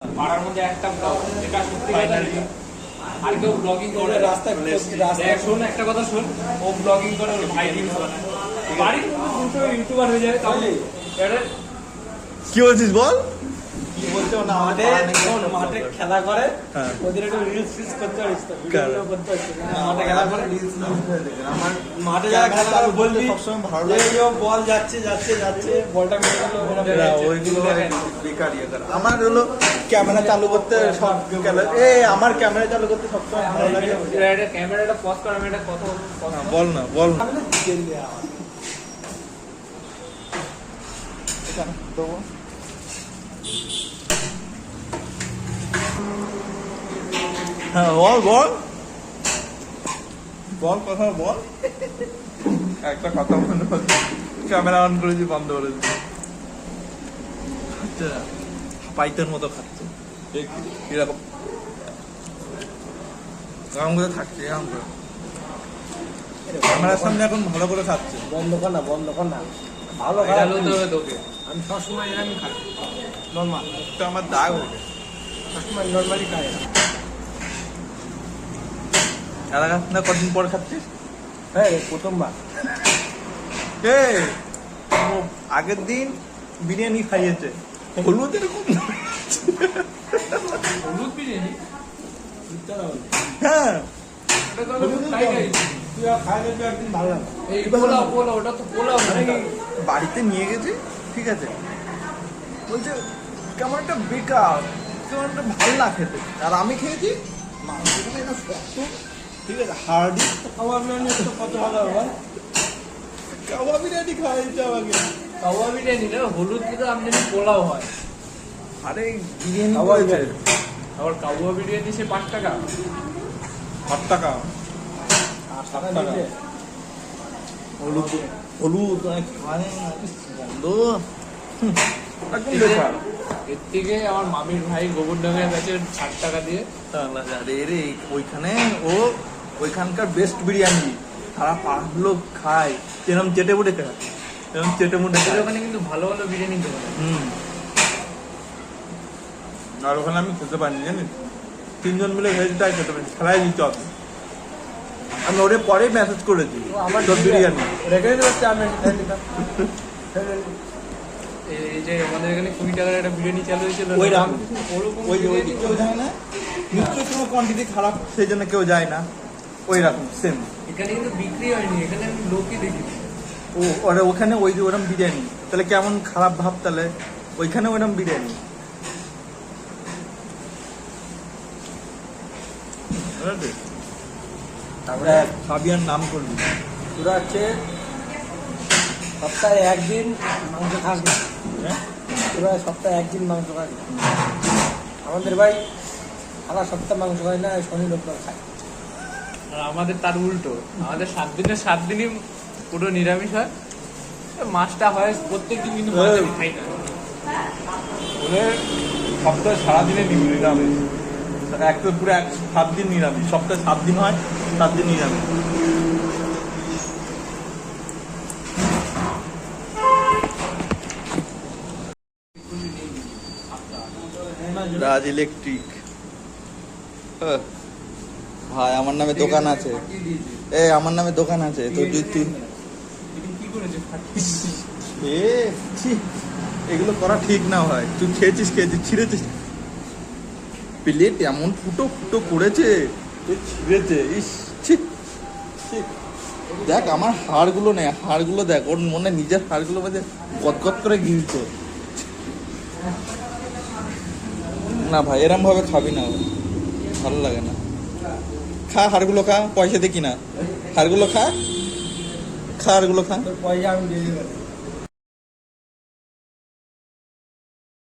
পাড়ার মধ্যে একটা ব্লগ যেটা সত্যি কথা আর কেউ ব্লগিং করে রাস্তায় শোন একটা কথা শোন ও ব্লগিং করে ওর ভাই রিলস বানায় বাড়ির মধ্যে ইউটিউবার হয়ে যাবে তাহলে এটা কি বলছিস বল? কি বলছো না মাঠে খেলা করে ওদের একটু রিলস ফিলস করতে পারিস তো ভিডিও করতে পারিস মাঠে খেলা করে রিলস আমার মাঠে যারা খেলা করে বলবি সবসময় ভালো লাগে। এই বল যাচ্ছে বলটা মেরে দিল ওইগুলো বেকার ইয়ে করে। আমার হলো ক্যামেরা চালু করতে সব আমার ক্যামেরা চালু করতে সবসময় ভালো লাগে। এটা ক্যামেরাটা পজ কর আমি একটা কথা বল না বল না হ্যাঁ বল বল বল কথা বল। একটা কথা মনে হচ্ছে ক্যামেরা অন করেছি বন্ধ করেছি। আচ্ছা পাইতের মতো খাচ্ছে এরকম এরকম করে থাকছে এরকম করে ক্যামেরার সামনে এখন ভালো করে খাচ্ছে। বন্ধ কর না ভালো খারাপ তোকে আমি সবসময় এরকম খাই নর্মাল তো আমার দাগ হয়ে গেছে। সবসময় নর্মালি খাই এরা খাচ্ছিস না কদিন পর খাচ্ছিস? হ্যাঁ প্রথমবার আগের দিন বিরিয়ানি খাইয়েছে হলুদ এরকম হলুদ বিরিয়ানি হ্যাঁ বাড়িতে নিয়ে গেছে ঠিক আছে বলছে কেমন একটা বেকার কেমন একটা ভালো না খেতে আর আমি খেয়েছি মাংসটা এটা শক্ত ঠিক আছে হার্ডি কাবাব বিরিয়ানি তো কত ভালো হবে কাবাব বিরিয়ানি খাওয়াইছে আমাকে কাবাব বিরিয়ানি না হলুদ কিন্তু আমদানি পোলাও হয় আরে বিরিয়ানি কাবাব করেছে বিরিয়ানি। আবার কাবাব বিরিয়ানি সে 5 টাকা 8 টাকা হলুদ হলুদ খাওয়ানে বন্ধ একদম বেকার এর থেকে আমার মামির ভাই গোবরডাঙ্গায় গেছে 60 টাকা দিয়ে আরে রে ওইখানে ওইখানকার বেস্ট বিরিয়ানি সারা পাঁচগুলো খায় এরকম চেটে মুটে খায় এরকম চেটে মুটে আমাদের খায় ওখানে কিন্তু ভালো ভালো বিরিয়ানি দোকান আছে। আর ওখানে আমি খেতে পারিনি জানিস 3 জন মিলে ভেজ ডাই খেতে পারি খেলাই দিচ্ছ আমি ওরে পরে মেসেজ করেছি আমার তোর বিরিয়ানি রেখে দিতে পারছি আমি এই যে আমাদের এখানে 20 টাকার একটা বিরিয়ানি চালু হয়েছিল ওই রাম ওরকম ওই যে বিরিয়ানি কেউ যায় না নিশ্চয়ই কোনো কোয়ান্টিটি খারাপ সেই জন্য কেউ যায় না ওই রকম সেম এখানে কিন্তু বিক্রি হয়নি এখানে আমি লোকই দেখি ওরা ওখানে ওই যে ওরকম বিরিয়ানি তাহলে কেমন খারাপ ভাব তাহলে ওইখানে ওরকম বিরিয়ানি তারপরে ফাবিয়ার নাম করবি তোরা হচ্ছে সপ্তাহে একদিন মাংস খাস না তোরা সপ্তাহে একদিন মাংস খাস না আমাদের ভাই সারা সপ্তাহ মাংস খায় না শনি রোববার খায় আর আমাদের তার উল্টো আমাদের 7 দিনের 7 দিনই পুরো নিরামিষ হয় মাছটা হয় প্রত্যেকদিন কিন্তু মাছ আমি খাই না ওদের সপ্তাহে সারাদিনে নিরামিষ এক তো পুরো 7 দিন নিরামিষ সপ্তাহে 7 দিন হয় 7 দিন নিরামিষ রাজ ইলেকট্রিক ভাই আমার নামে দোকান আছে আমার নামে দোকান আছে তো তুই কি করেছে ছি, এগুলো করা ঠিক না ভাই তুই খেয়েছিস ছিঁড়েছিস প্লেট এমন ফুটো ফুটো করেছে তুই ছিঁড়েছে ইস ছি ছি। দেখ আমার হাড়গুলো নেই হাড়গুলো দেখ ওর মনে নিজের হাড়গুলো মধ্যে গদগদ করে গিলছে না ভাই এরম ভাবে খাবি না ভালো লাগে না খা হাড়গুলো খা পয়সা দেখি না হাড়গুলো খা হাড়গুলো খা পয়সা আমি দিয়ে দিই